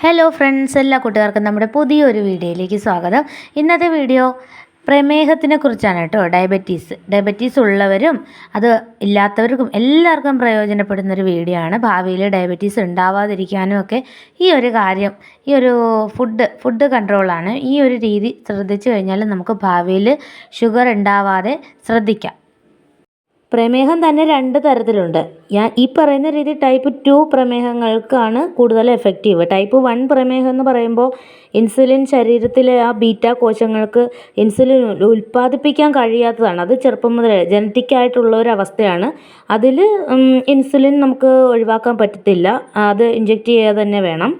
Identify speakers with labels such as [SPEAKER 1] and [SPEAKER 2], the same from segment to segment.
[SPEAKER 1] Hello friends, എല്ലാ കൂട്ടുകാർക്കും നമ്മുടെ പുതിയൊരു വീഡിയോയിലേക്ക് സ്വാഗതം. ഇന്നത്തെ വീഡിയോ പ്രമേഹത്തിനെ കുറിച്ചാണ് കേട്ടോ. ഡയബറ്റീസ് ഉള്ളവരും അത് ഇല്ലാത്തവർക്കും എല്ലാവർക്കും പ്രയോജനപ്പെടുന്നൊരു വീഡിയോ ആണ്. ഭാവിയിൽ ഡയബറ്റീസ് ഉണ്ടാവാതിരിക്കാനും ഒക്കെ ഈ ഒരു കാര്യം, ഈ ഒരു ഫുഡ് കൺട്രോളാണ്. ഈ ഒരു രീതി ശ്രദ്ധിച്ചു കഴിഞ്ഞാൽ നമുക്ക് ഭാവിയിൽ ഷുഗർ ഉണ്ടാവാതെ ശ്രദ്ധിക്കാം. പ്രമേഹം തന്നെ 2 തരത്തിലുണ്ട്. ഞാൻ ഈ പറയുന്ന രീതി ടൈപ്പ് 2 പ്രമേഹങ്ങൾക്കാണ് കൂടുതൽ എഫക്റ്റീവ്. ടൈപ്പ് 1 പ്രമേഹം എന്ന് പറയുമ്പോൾ ഇൻസുലിൻ ശരീരത്തിലെ ആ ബീറ്റ കോശങ്ങൾക്ക് ഇൻസുലിൻ ഉൽപ്പാദിപ്പിക്കാൻ കഴിയാത്തതാണ്. അത് ചെറുപ്പം മുതലേ ജനറ്റിക് ആയിട്ടുള്ള ഒരു അവസ്ഥയാണ്. അതിൽ ഇൻസുലിൻ നമുക്ക് ഒഴിവാക്കാൻ പറ്റത്തില്ല, അത് ഇഞ്ചെക്റ്റ് ചെയ്യുക തന്നെ വേണം.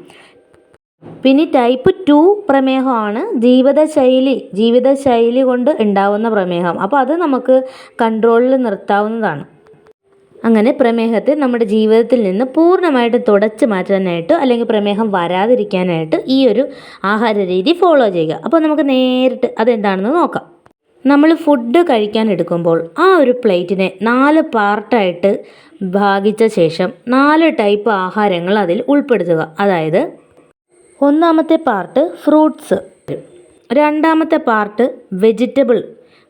[SPEAKER 1] പിന്നെ ടൈപ്പ് 2 പ്രമേഹമാണ് ജീവിതശൈലി കൊണ്ട് ഉണ്ടാവുന്ന പ്രമേഹം. അപ്പോൾ അത് നമുക്ക് കൺട്രോളിൽ നിർത്താവുന്നതാണ്. അങ്ങനെ പ്രമേഹത്തെ നമ്മുടെ ജീവിതത്തിൽ നിന്ന് പൂർണ്ണമായിട്ട് തുടച്ചു മാറ്റാനായിട്ട് അല്ലെങ്കിൽ പ്രമേഹം വരാതിരിക്കാനായിട്ട് ഈ ഒരു ആഹാര രീതി ഫോളോ ചെയ്യുക. അപ്പോൾ നമുക്ക് നേരിട്ട് അതെന്താണെന്ന് നോക്കാം. നമ്മൾ ഫുഡ് കഴിക്കാൻ എടുക്കുമ്പോൾ ആ ഒരു പ്ലേറ്റിനെ 4 പാർട്ടായിട്ട് ഭാഗിച്ച ശേഷം 4 ടൈപ്പ് ആഹാരങ്ങൾ അതിൽ ഉൾപ്പെടുത്തുക. അതായത് ഒന്നാമത്തെ പാർട്ട് ഫ്രൂട്ട്സ്, രണ്ടാമത്തെ പാർട്ട് വെജിറ്റബിൾ,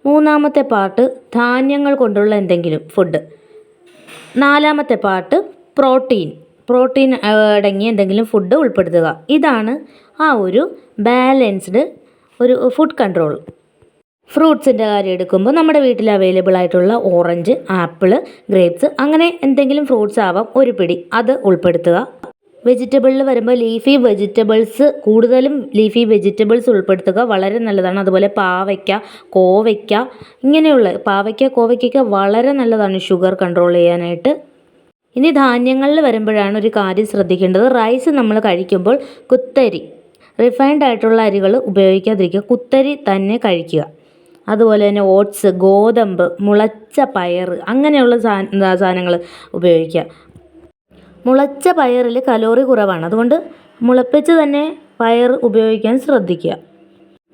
[SPEAKER 1] മൂന്നാമത്തെ പാർട്ട് ധാന്യങ്ങൾ കൊണ്ടുള്ള എന്തെങ്കിലും ഫുഡ്, നാലാമത്തെ പാർട്ട് പ്രോട്ടീൻ അടങ്ങിയ എന്തെങ്കിലും ഫുഡ് ഉൾപ്പെടുത്തുക. ഇതാണ് ആ ഒരു ബാലൻസ്ഡ് ഒരു ഫുഡ് കൺട്രോൾ. ഫ്രൂട്ട്സിൻ്റെ കാര്യം എടുക്കുമ്പോൾ നമ്മുടെ വീട്ടിൽ അവൈലബിൾ ആയിട്ടുള്ള ഓറഞ്ച്, ആപ്പിള്, ഗ്രേപ്സ്, അങ്ങനെ എന്തെങ്കിലും ഫ്രൂട്ട്സ് ആവാം, ഒരു പിടി അത് ഉൾപ്പെടുത്തുക. വെജിറ്റബിളിൽ വരുമ്പോൾ കൂടുതലും ലീഫി വെജിറ്റബിൾസ് ഉൾപ്പെടുത്തുക, വളരെ നല്ലതാണ്. അതുപോലെ പാവയ്ക്ക, കോവയ്ക്ക, ഇങ്ങനെയുള്ള കോവയ്ക്കൊക്കെ വളരെ നല്ലതാണ് ഷുഗർ കൺട്രോൾ ചെയ്യാനായിട്ട്. ഇനി ധാന്യങ്ങളിൽ വരുമ്പോഴാണ് ഒരു കാര്യം ശ്രദ്ധിക്കേണ്ടത്. റൈസ് നമ്മൾ കഴിക്കുമ്പോൾ കുത്തരി, റിഫൈൻഡ് ആയിട്ടുള്ള അരികൾ ഉപയോഗിക്കാതിരിക്കുക, കുത്തരി തന്നെ കഴിക്കുക. അതുപോലെ തന്നെ ഓട്സ്, ഗോതമ്പ്, മുളച്ച പയർ, അങ്ങനെയുള്ള സാധനങ്ങൾ ഉപയോഗിക്കുക. മുളച്ച പയറിൽ കലോറി കുറവാണ്, അതുകൊണ്ട് മുളപ്പിച്ച് തന്നെ പയർ ഉപയോഗിക്കാൻ ശ്രദ്ധിക്കുക.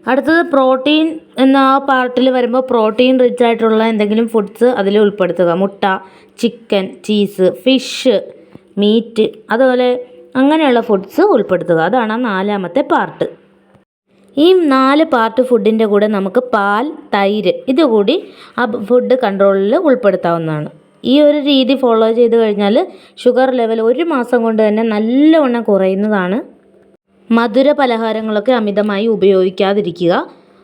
[SPEAKER 1] അടുത്തത് പ്രോട്ടീൻ എന്ന ആ പാർട്ടിൽ വരുമ്പോൾ പ്രോട്ടീൻ റിച്ച് ആയിട്ടുള്ള എന്തെങ്കിലും ഫുഡ്സ് അതിൽ ഉൾപ്പെടുത്തുക. മുട്ട, ചിക്കൻ, ചീസ്, ഫിഷ്, മീറ്റ്, അതുപോലെ അങ്ങനെയുള്ള ഫുഡ്സ് ഉൾപ്പെടുത്തുക. അതാണ് 4ാമത്തെ പാർട്ട്. ഈ 4 പാർട്ട് ഫുഡിൻ്റെ കൂടെ നമുക്ക് പാൽ, തൈര് ഇതുകൂടി ആ ഫുഡ് കൺട്രോളിൽ ഉൾപ്പെടുത്താവുന്നതാണ്. ഈ ഒരു രീതി ഫോളോ ചെയ്ത് കഴിഞ്ഞാൽ ഷുഗർ ലെവൽ 1 മാസം കൊണ്ട് തന്നെ നല്ലവണ്ണം കുറയുന്നതാണ്. മധുര പലഹാരങ്ങളൊക്കെ അമിതമായി ഉപയോഗിക്കാതിരിക്കുക.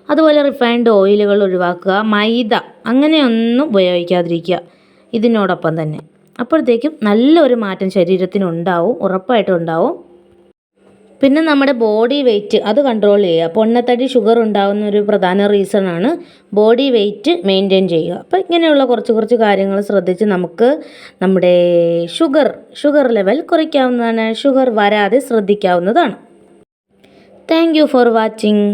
[SPEAKER 1] അതുപോലെ റിഫൈൻഡ് ഓയിലുകൾ ഒഴിവാക്കുക. മൈദ അങ്ങനെയൊന്നും ഉപയോഗിക്കാതിരിക്കുക ഇതിനോടൊപ്പം തന്നെ. അപ്പോഴത്തേക്കും നല്ലൊരു മാറ്റം ശരീരത്തിനുണ്ടാവും, ഉറപ്പായിട്ടും ഉണ്ടാവും. പിന്നെ നമ്മുടെ ബോഡി വെയ്റ്റ് അത് കൺട്രോൾ ചെയ്യുക. പൊണ്ണത്തടി ഷുഗർ ഉണ്ടാകുന്ന ഒരു പ്രധാന റീസണാണ് ബോഡി വെയ്റ്റ് മെയിൻറ്റെയിൻ ചെയ്യുക. അപ്പോൾ ഇങ്ങനെയുള്ള കുറച്ച് കാര്യങ്ങൾ ശ്രദ്ധിച്ച് നമുക്ക് നമ്മുടെ ഷുഗർ ലെവൽ കുറയ്ക്കാവുന്നതാണ്. ഷുഗർ വരാതെ ശ്രദ്ധിക്കാവുന്നതാണ്. Thank you for watching.